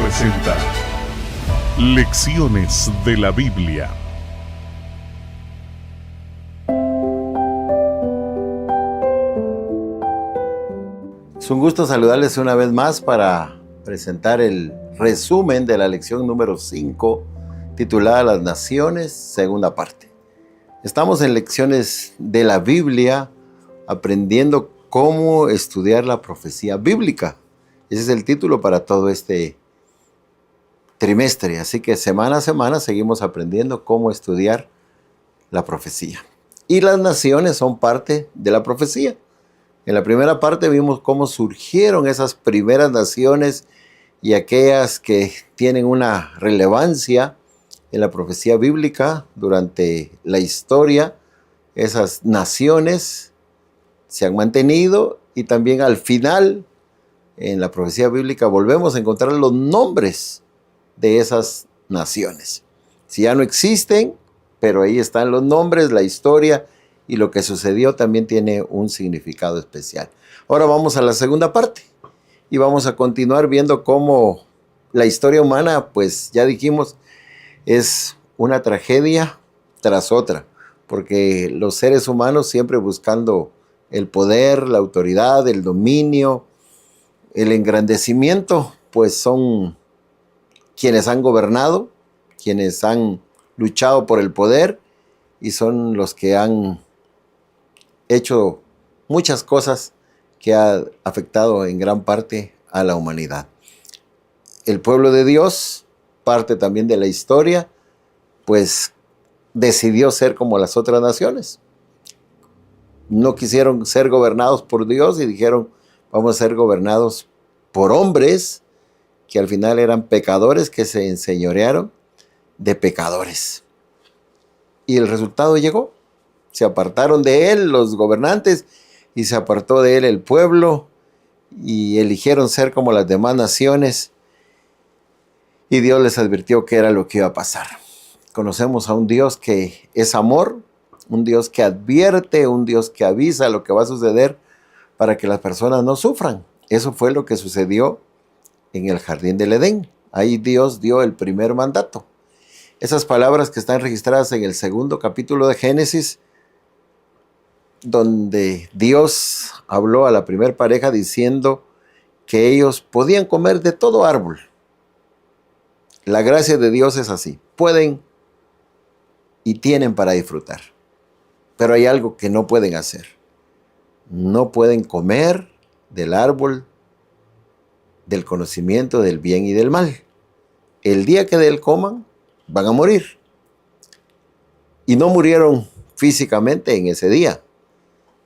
presenta Lecciones de la Biblia. Es un gusto saludarles una vez más para presentar el resumen de la lección número 5, titulada Las Naciones, segunda parte. Estamos en Lecciones de la Biblia, aprendiendo cómo estudiar la profecía bíblica. Ese es el título para todo este trimestre. Así que semana a semana seguimos aprendiendo cómo estudiar la profecía. Y las naciones son parte de la profecía. En la primera parte vimos cómo surgieron esas primeras naciones y aquellas que tienen una relevancia en la profecía bíblica durante la historia. Esas naciones se han mantenido y también al final en la profecía bíblica volvemos a encontrar los nombres de esas naciones. Si ya no existen, pero ahí están los nombres, la historia y lo que sucedió también tiene un significado especial. Ahora vamos a la segunda parte y vamos a continuar viendo cómo la historia humana, pues ya dijimos, es una tragedia tras otra, porque los seres humanos siempre buscando el poder, la autoridad, el dominio, el engrandecimiento, pues son quienes han gobernado, quienes han luchado por el poder y son los que han hecho muchas cosas que han afectado en gran parte a la humanidad. El pueblo de Dios, parte también de la historia, pues decidió ser como las otras naciones. No quisieron ser gobernados por Dios y dijeron, vamos a ser gobernados por hombres que al final eran pecadores que se enseñorearon de pecadores. Y el resultado llegó. Se apartaron de él los gobernantes y se apartó de él el pueblo y eligieron ser como las demás naciones. Y Dios les advirtió que era lo que iba a pasar. Conocemos a un Dios que es amor, un Dios que advierte, un Dios que avisa lo que va a suceder para que las personas no sufran. Eso fue lo que sucedió en el jardín del Edén. Ahí Dios dio el primer mandato. Esas palabras que están registradas en el segundo capítulo de Génesis, donde Dios habló a la primer pareja diciendo que ellos podían comer de todo árbol. La gracia de Dios es así. Pueden y tienen para disfrutar. Pero hay algo que no pueden hacer. No pueden comer del árbol del conocimiento del bien y del mal. El día que de él coman, van a morir. Y no murieron físicamente en ese día.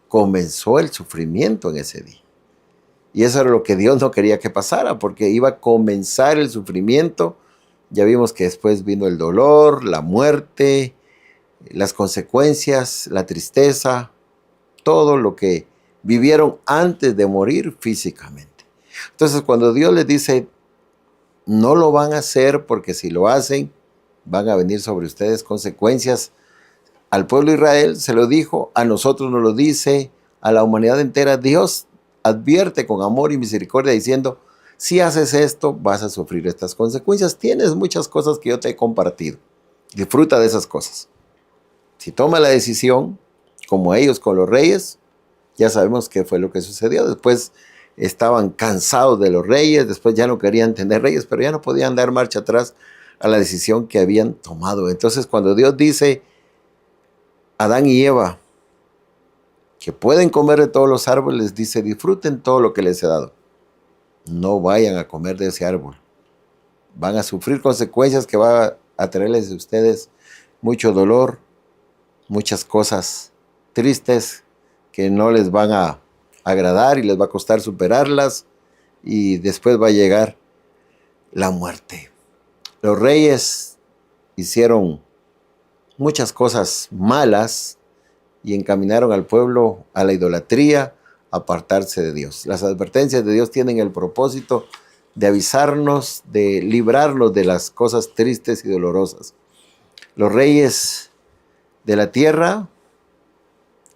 Comenzó el sufrimiento en ese día. Y eso era lo que Dios no quería que pasara, porque iba a comenzar el sufrimiento. Ya vimos que después vino el dolor, la muerte, las consecuencias, la tristeza, todo lo que vivieron antes de morir físicamente. Entonces, cuando Dios les dice, no lo van a hacer porque si lo hacen, van a venir sobre ustedes consecuencias. Al pueblo de Israel se lo dijo, a nosotros nos lo dice, a la humanidad entera. Dios advierte con amor y misericordia diciendo, si haces esto, vas a sufrir estas consecuencias. Tienes muchas cosas que yo te he compartido. Disfruta de esas cosas. Si toma la decisión, como ellos con los reyes, ya sabemos qué fue lo que sucedió. Después estaban cansados de los reyes, después ya no querían tener reyes, pero ya no podían dar marcha atrás a la decisión que habían tomado. Entonces, cuando Dios dice a Adán y Eva que pueden comer de todos los árboles, dice, disfruten todo lo que les he dado. No vayan a comer de ese árbol. Van a sufrir consecuencias que va a traerles a ustedes mucho dolor, muchas cosas tristes que no les van a agradar y les va a costar superarlas y después va a llegar la muerte. Los reyes hicieron muchas cosas malas y encaminaron al pueblo a la idolatría, a apartarse de Dios. Las advertencias de Dios tienen el propósito de avisarnos, de librarnos de las cosas tristes y dolorosas. Los reyes de la tierra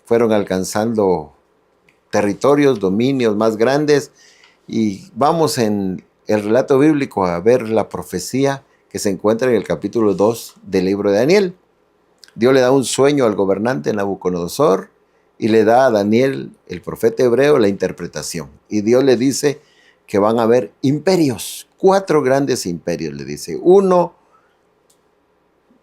fueron alcanzando territorios, dominios más grandes, y vamos en el relato bíblico a ver la profecía que se encuentra en el capítulo 2 del libro de Daniel. Dios le da un sueño al gobernante Nabucodonosor y le da a Daniel, el profeta hebreo, la interpretación. Y Dios le dice que van a haber imperios, 4 grandes imperios, le dice. Uno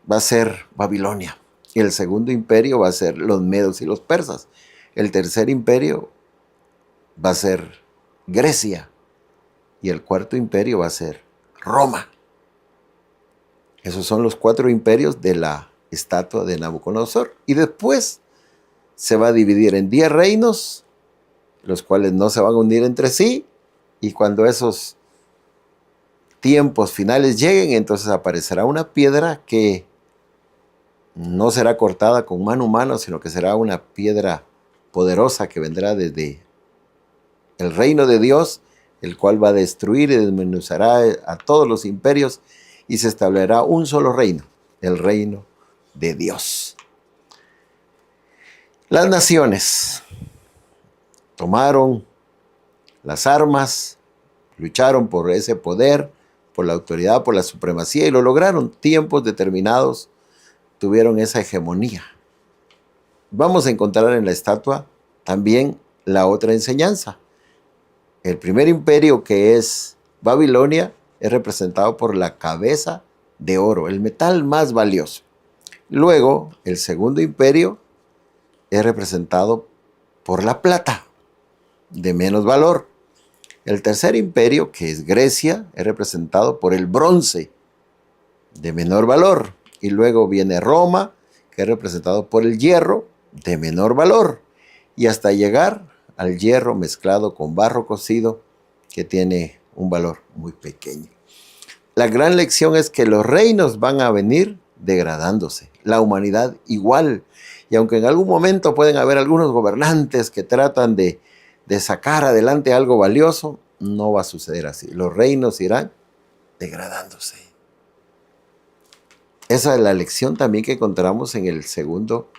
va a ser Babilonia. Y el segundo imperio va a ser los medos y los persas. El tercer imperio va a ser Grecia. Y el cuarto imperio va a ser Roma. Esos son los 4 imperios de la estatua de Nabucodonosor. Y después se va a dividir en 10 reinos, los cuales no se van a unir entre sí. Y cuando esos tiempos finales lleguen, entonces aparecerá una piedra que no será cortada con mano humana, sino que será una piedra poderosa que vendrá desde el reino de Dios, el cual va a destruir y desmenuzará a todos los imperios y se establecerá un solo reino, el reino de Dios. Las naciones tomaron las armas, lucharon por ese poder, por la autoridad, por la supremacía y lo lograron. Tiempos determinados tuvieron esa hegemonía. Vamos a encontrar en la estatua también la otra enseñanza. El primer imperio, que es Babilonia, es representado por la cabeza de oro, el metal más valioso. Luego, el segundo imperio es representado por la plata, de menos valor. El tercer imperio, que es Grecia, es representado por el bronce, de menor valor. Y luego viene Roma, que es representado por el hierro, de menor valor. Y hasta llegar al hierro mezclado con barro cocido, que tiene un valor muy pequeño. La gran lección es que los reinos van a venir degradándose. La humanidad igual. Y aunque en algún momento pueden haber algunos gobernantes que tratan de sacar adelante algo valioso, no va a suceder así. Los reinos irán degradándose. Esa es la lección también que encontramos en el segundo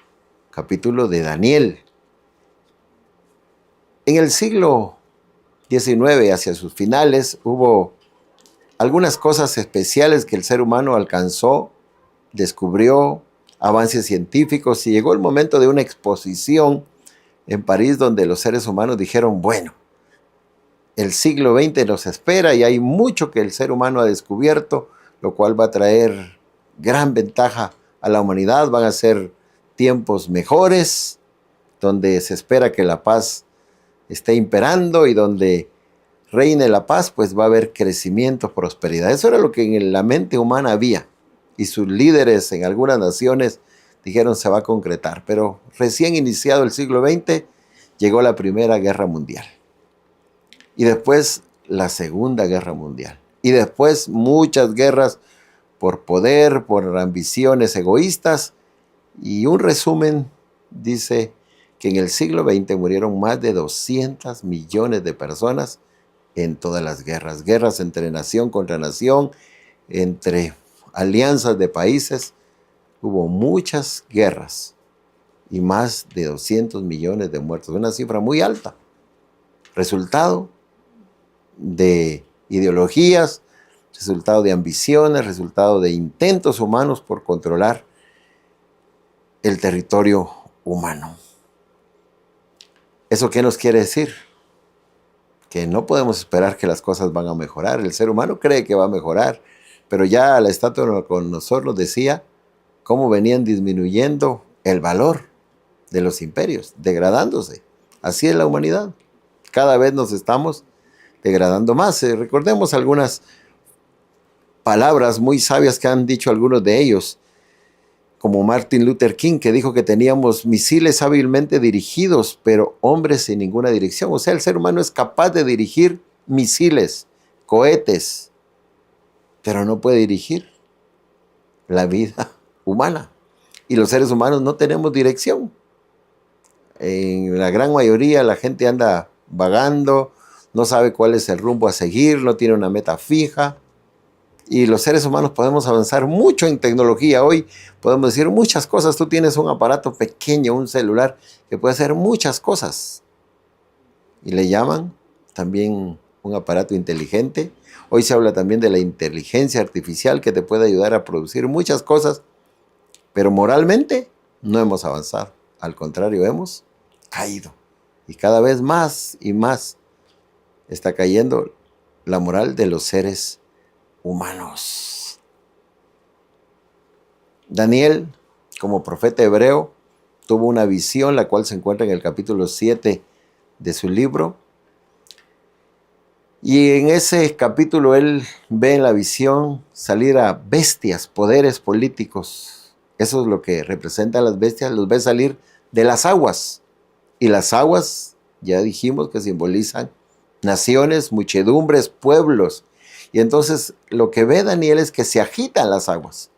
capítulo de Daniel. En el siglo XIX, hacia sus finales, hubo algunas cosas especiales que el ser humano alcanzó, descubrió, avances científicos, y llegó el momento de una exposición en París donde los seres humanos dijeron, bueno, el siglo XX nos espera y hay mucho que el ser humano ha descubierto, lo cual va a traer gran ventaja a la humanidad. Van a ser tiempos mejores, donde se espera que la paz esté imperando y donde reine la paz, pues va a haber crecimiento, prosperidad. Eso era lo que en la mente humana había. Y sus líderes en algunas naciones dijeron se va a concretar. Pero recién iniciado el siglo XX, llegó la Primera Guerra Mundial. Y después la Segunda Guerra Mundial. Y después muchas guerras por poder, por ambiciones egoístas. Y un resumen dice que en el siglo XX murieron más de 200 millones de personas en todas las guerras. Guerras entre nación contra nación, entre alianzas de países. Hubo muchas guerras y más de 200 millones de muertos. Una cifra muy alta. Resultado de ideologías, resultado de ambiciones, resultado de intentos humanos por controlar el territorio humano. ¿Eso qué nos quiere decir? Que no podemos esperar que las cosas van a mejorar. El ser humano cree que va a mejorar, pero ya la estatua de Nabucodonosor nos decía cómo venían disminuyendo el valor de los imperios, degradándose. Así es la humanidad. Cada vez nos estamos degradando más. Recordemos algunas palabras muy sabias que han dicho algunos de ellos, como Martin Luther King, que dijo que teníamos misiles hábilmente dirigidos, pero hombres sin ninguna dirección. O sea, el ser humano es capaz de dirigir misiles, cohetes, pero no puede dirigir la vida humana. Y los seres humanos no tenemos dirección. En la gran mayoría la gente anda vagando, no sabe cuál es el rumbo a seguir, no tiene una meta fija. Y los seres humanos podemos avanzar mucho en tecnología. Hoy podemos decir muchas cosas. Tú tienes un aparato pequeño, un celular, que puede hacer muchas cosas. Y le llaman también un aparato inteligente. Hoy se habla también de la inteligencia artificial que te puede ayudar a producir muchas cosas, pero moralmente no hemos avanzado. Al contrario, hemos caído. Y cada vez más y más está cayendo la moral de los seres humanos. Daniel, como profeta hebreo, tuvo una visión, la cual se encuentra en el capítulo 7 de su libro. Y en ese capítulo él ve en la visión salir a bestias, poderes políticos. Eso es lo que representan las bestias, los ve salir de las aguas. Y las aguas, ya dijimos que simbolizan naciones, muchedumbres, pueblos. Y entonces lo que ve Daniel es que se agitan las aguas,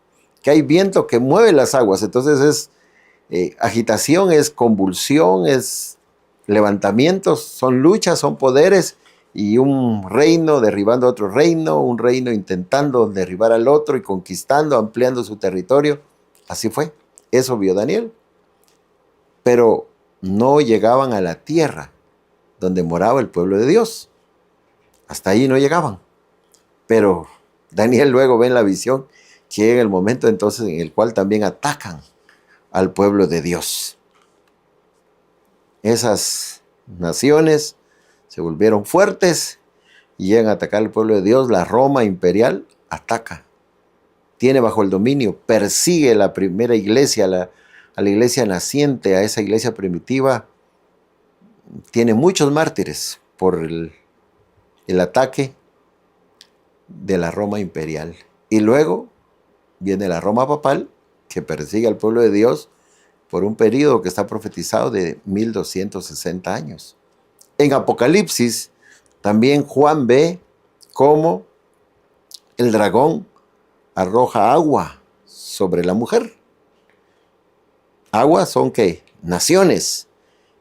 que hay viento que mueve las aguas. Entonces es agitación, es convulsión, es levantamientos, son luchas, son poderes, y un reino derribando a otro reino, un reino intentando derribar al otro y conquistando, ampliando su territorio. Así fue, eso vio Daniel. Pero no llegaban a la tierra donde moraba el pueblo de Dios. Hasta ahí no llegaban. Pero Daniel luego ve en la visión que llega el momento entonces en el cual también atacan al pueblo de Dios. Esas naciones se volvieron fuertes y llegan a atacar al pueblo de Dios. La Roma imperial ataca, tiene bajo el dominio, persigue la primera iglesia, a la iglesia naciente, a esa iglesia primitiva. Tiene muchos mártires por el ataque de la Roma imperial. Y luego viene la Roma papal, que persigue al pueblo de Dios por un periodo que está profetizado de 1260 años. En Apocalipsis, también Juan ve cómo el dragón arroja agua sobre la mujer. Agua son ¿qué? Naciones,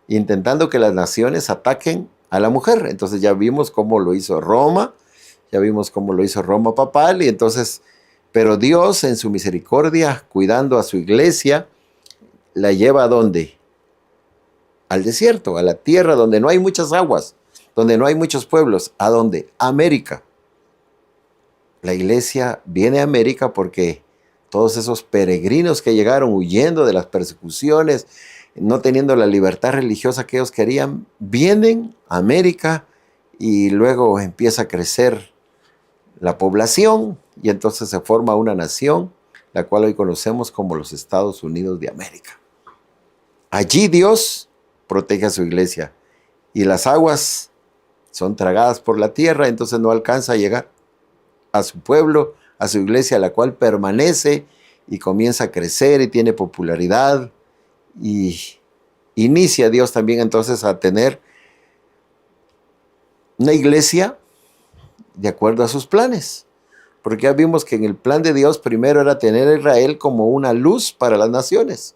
intentando que las naciones ataquen a la mujer. Entonces ya vimos cómo lo hizo Roma, ya vimos cómo lo hizo Roma papal, y entonces, pero Dios en su misericordia, cuidando a su iglesia, la lleva ¿a dónde? Al desierto, a la tierra donde no hay muchas aguas, donde no hay muchos pueblos. ¿A dónde? América. La iglesia viene a América porque todos esos peregrinos que llegaron huyendo de las persecuciones, no teniendo la libertad religiosa que ellos querían, vienen a América y luego empieza a crecer la población y entonces se forma una nación, la cual hoy conocemos como los Estados Unidos de América. Allí Dios protege a su iglesia y las aguas son tragadas por la tierra, entonces no alcanza a llegar a su pueblo, a su iglesia, la cual permanece y comienza a crecer y tiene popularidad, y inicia Dios también entonces a tener una iglesia de acuerdo a sus planes, porque ya vimos que en el plan de Dios primero era tener a Israel como una luz para las naciones,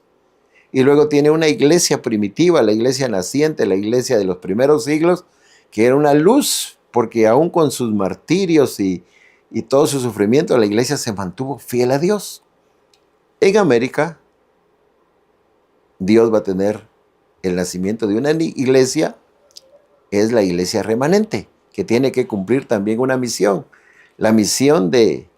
y luego tiene una iglesia primitiva, la iglesia naciente, la iglesia de los primeros siglos, que era una luz, porque aún con sus martirios y todo su sufrimiento, la iglesia se mantuvo fiel a Dios. En América, Dios va a tener el nacimiento de una iglesia, es la iglesia remanente, que tiene que cumplir también una misión, la misión de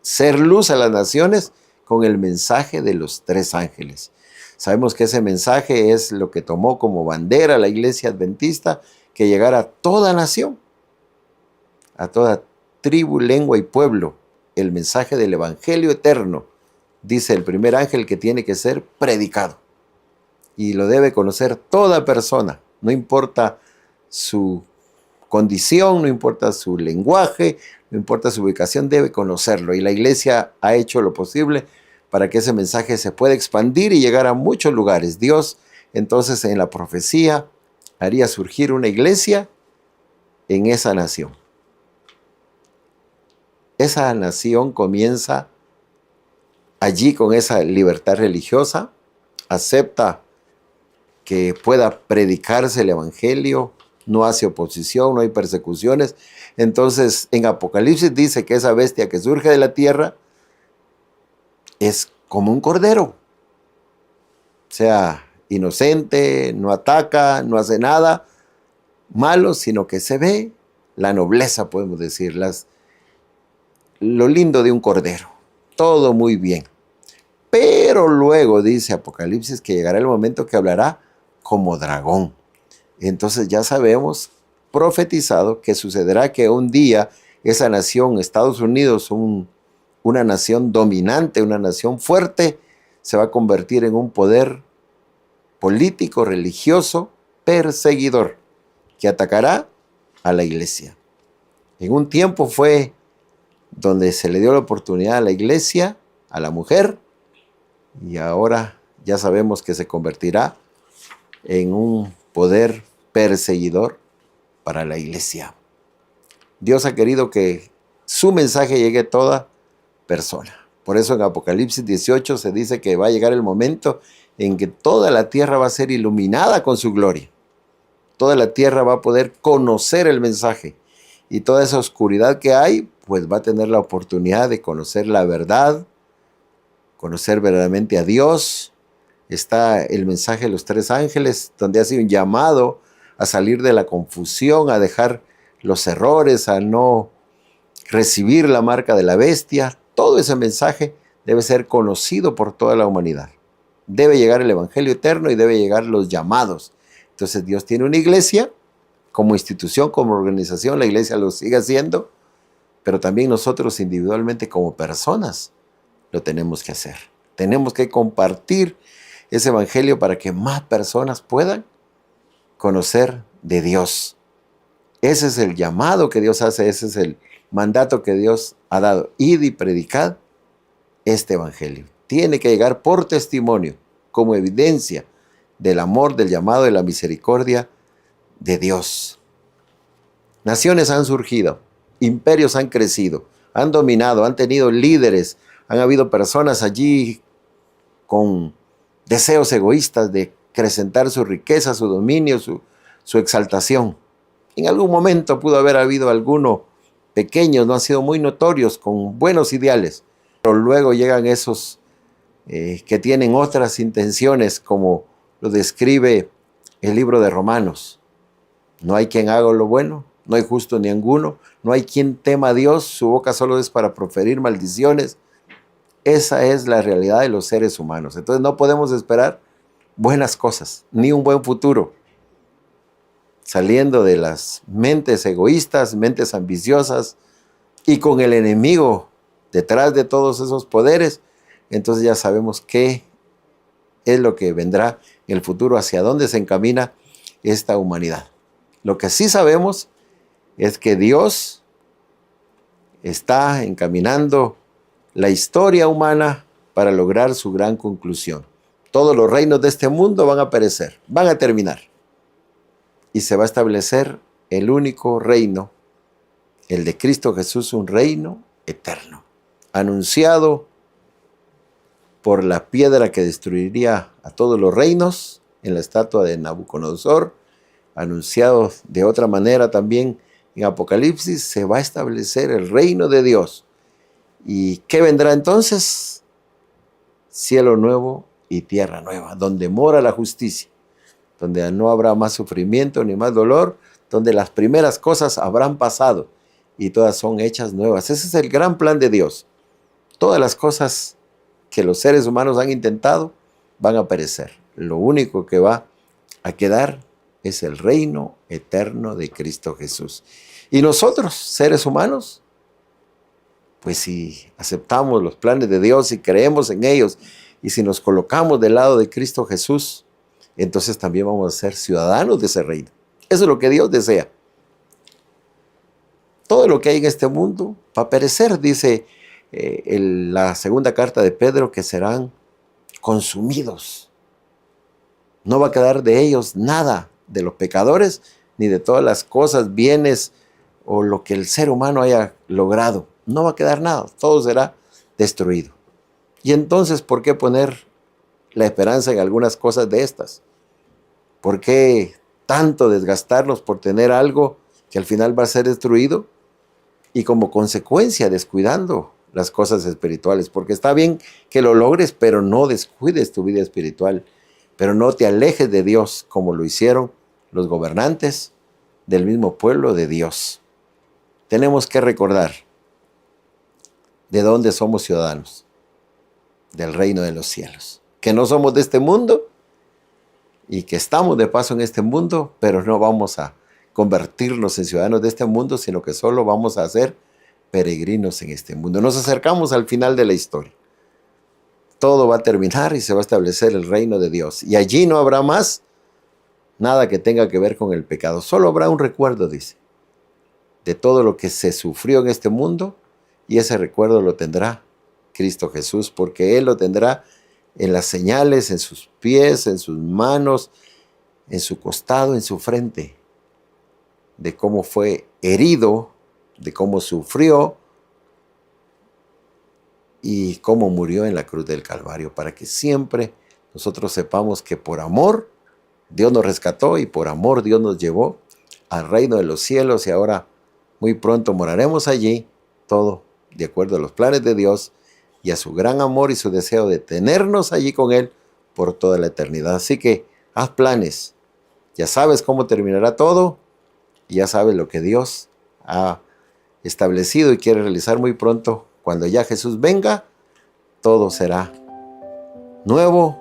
ser luz a las naciones con el mensaje de los tres ángeles. Sabemos que ese mensaje es lo que tomó como bandera la iglesia adventista, que llegara a toda nación, a toda tribu, lengua y pueblo, el mensaje del evangelio eterno. Dice el primer ángel que tiene que ser predicado y lo debe conocer toda persona, no importa su condición, no importa su lenguaje, no importa su ubicación, debe conocerlo, y la iglesia ha hecho lo posible para que ese mensaje se pueda expandir y llegar a muchos lugares. Dios entonces en la profecía haría surgir una iglesia en esa nación. Esa nación comienza allí con esa libertad religiosa, acepta que pueda predicarse el evangelio, no hace oposición, no hay persecuciones. Entonces en Apocalipsis dice que esa bestia que surge de la tierra es como un cordero, o sea, inocente, no ataca, no hace nada malo, sino que se ve la nobleza, podemos decir, lo lindo de un cordero. Todo muy bien. Pero luego dice Apocalipsis que llegará el momento que hablará como dragón. Entonces ya sabemos, profetizado, que sucederá que un día esa nación, Estados Unidos, una nación dominante, una nación fuerte, se va a convertir en un poder político, religioso, perseguidor, que atacará a la iglesia. En un tiempo fue donde se le dio la oportunidad a la iglesia, a la mujer, y ahora ya sabemos que se convertirá en un poder perseguidor para la iglesia. Dios ha querido que su mensaje llegue a toda persona. Por eso en Apocalipsis 18 se dice que va a llegar el momento en que toda la tierra va a ser iluminada con su gloria. Toda la tierra va a poder conocer el mensaje. Y toda esa oscuridad que hay, pues va a tener la oportunidad de conocer la verdad, conocer verdaderamente a Dios. Está el mensaje de los 3 ángeles, donde hace un llamado a salir de la confusión, a dejar los errores, a no recibir la marca de la bestia. Todo ese mensaje debe ser conocido por toda la humanidad. Debe llegar el evangelio eterno y debe llegar los llamados. Entonces Dios tiene una iglesia, como institución, como organización, la iglesia lo sigue haciendo, pero también nosotros individualmente como personas lo tenemos que hacer. Tenemos que compartir ese evangelio para que más personas puedan conocer de Dios. Ese es el llamado que Dios hace, ese es el mandato que Dios ha dado. Id y predicad este evangelio. Tiene que llegar por testimonio, como evidencia del amor, del llamado, de la misericordia de Dios. Naciones han surgido, imperios han crecido, han dominado, han tenido líderes, han habido personas allí con deseos egoístas de acrecentar su riqueza, su dominio, su exaltación. En algún momento pudo haber habido algunos pequeños, no han sido muy notorios, con buenos ideales, pero luego llegan esos que tienen otras intenciones, como lo describe el libro de Romanos. No hay quien haga lo bueno, no hay justo ni ninguno, no hay quien tema a Dios, su boca solo es para proferir maldiciones. Esa es la realidad de los seres humanos. Entonces no podemos esperar buenas cosas, ni un buen futuro, saliendo de las mentes egoístas, mentes ambiciosas, y con el enemigo detrás de todos esos poderes. Entonces ya sabemos qué es lo que vendrá en el futuro, hacia dónde se encamina esta humanidad. Lo que sí sabemos es que Dios está encaminando la historia humana para lograr su gran conclusión. Todos los reinos de este mundo van a perecer, van a terminar. Y se va a establecer el único reino, el de Cristo Jesús, un reino eterno, anunciado por la piedra que destruiría a todos los reinos en la estatua de Nabucodonosor, anunciado de otra manera también en Apocalipsis. Se va a establecer el reino de Dios. ¿Y qué vendrá entonces? Cielo nuevo y tierra nueva, donde mora la justicia, donde no habrá más sufrimiento ni más dolor, donde las primeras cosas habrán pasado y todas son hechas nuevas. Ese es el gran plan de Dios. Todas las cosas que los seres humanos han intentado van a perecer. Lo único que va a quedar es el reino eterno de Cristo Jesús. Y nosotros, seres humanos, pues si aceptamos los planes de Dios y creemos en ellos, y si nos colocamos del lado de Cristo Jesús, entonces también vamos a ser ciudadanos de ese reino. Eso es lo que Dios desea. Todo lo que hay en este mundo va a perecer, dice la segunda carta de Pedro, que serán consumidos. No va a quedar de ellos nada, de los pecadores, ni de todas las cosas, bienes o lo que el ser humano haya logrado. No va a quedar nada, todo será destruido. Y entonces, ¿por qué poner la esperanza en algunas cosas de estas? ¿Por qué tanto desgastarnos por tener algo que al final va a ser destruido? Y como consecuencia descuidando las cosas espirituales, porque está bien que lo logres, pero no descuides tu vida espiritual, pero no te alejes de Dios como lo hicieron los gobernantes del mismo pueblo de Dios. tenemos que recordar de dónde somos ciudadanos, del reino de los cielos, que no somos de este mundo y que estamos de paso en este mundo, pero no vamos a convertirnos en ciudadanos de este mundo, sino que solo vamos a ser peregrinos en este mundo. Nos acercamos al final de la historia. Todo va a terminar y se va a establecer el reino de Dios. Y allí no habrá más nada que tenga que ver con el pecado. Solo habrá un recuerdo, dice, de todo lo que se sufrió en este mundo, y ese recuerdo lo tendrá Cristo Jesús, porque Él lo tendrá en las señales, en sus pies, en sus manos, en su costado, en su frente, de cómo fue herido, de cómo sufrió y cómo murió en la cruz del Calvario, para que siempre nosotros sepamos que por amor Dios nos rescató y por amor Dios nos llevó al reino de los cielos, y ahora muy pronto moraremos allí, todo de acuerdo a los planes de Dios y a su gran amor y su deseo de tenernos allí con Él por toda la eternidad. Así que haz planes, ya sabes cómo terminará todo y ya sabes lo que Dios ha establecido y quiere realizar muy pronto. Cuando ya Jesús venga, todo será nuevo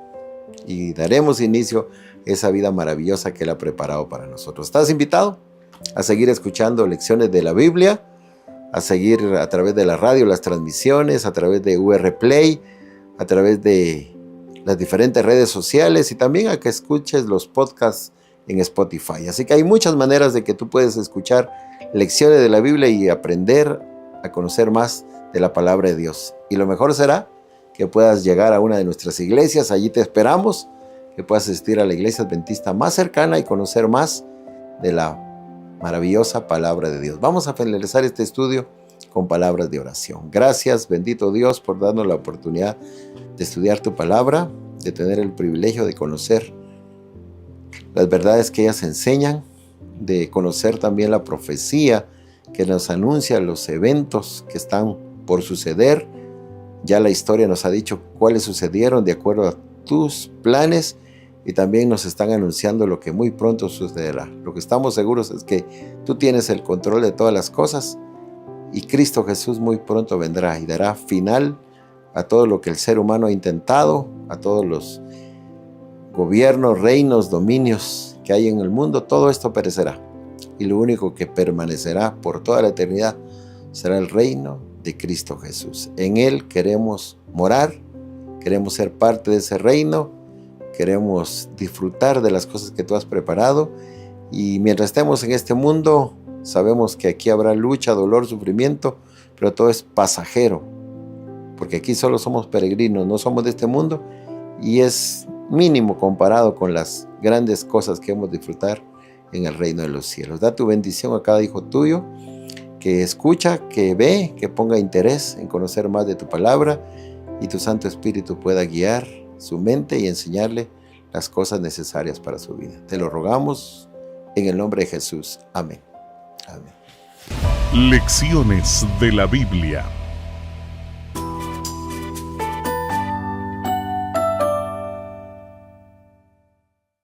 y daremos inicio a esa vida maravillosa que Él ha preparado para nosotros. ¿Estás invitado a seguir escuchando lecciones de la Biblia? A seguir a través de la radio las transmisiones, a través de UR Play, a través de las diferentes redes sociales, y también a que escuches los podcasts en Spotify. Así que hay muchas maneras de que tú puedes escuchar lecciones de la Biblia y aprender a conocer más de la palabra de Dios. Y lo mejor será que puedas llegar a una de nuestras iglesias. Allí te esperamos, que puedas asistir a la iglesia adventista más cercana y conocer más de la maravillosa palabra de Dios. Vamos a finalizar este estudio con palabras de oración. Gracias, bendito Dios, por darnos la oportunidad de estudiar tu palabra, de tener el privilegio de conocer las verdades que ellas enseñan, de conocer también la profecía que nos anuncia los eventos que están por suceder. Ya la historia nos ha dicho cuáles sucedieron de acuerdo a tus planes, y también nos están anunciando lo que muy pronto sucederá. Lo que estamos seguros es que tú tienes el control de todas las cosas, y Cristo Jesús muy pronto vendrá y dará final a todo lo que el ser humano ha intentado, a todos los gobiernos, reinos, dominios que hay en el mundo. Todo esto perecerá, y lo único que permanecerá por toda la eternidad será el reino de Cristo Jesús. En Él queremos morar, queremos ser parte de ese reino, queremos disfrutar de las cosas que tú has preparado, y mientras estemos en este mundo sabemos que aquí habrá lucha, dolor, sufrimiento, pero todo es pasajero, porque aquí solo somos peregrinos, no somos de este mundo, y es mínimo comparado con las grandes cosas que hemos de disfrutar en el reino de los cielos. Da tu bendición a cada hijo tuyo que escucha, que ve, que ponga interés en conocer más de tu palabra, y tu Santo Espíritu pueda guiar su mente y enseñarle las cosas necesarias para su vida. Te lo rogamos en el nombre de Jesús. Amén. Amén. Lecciones de la Biblia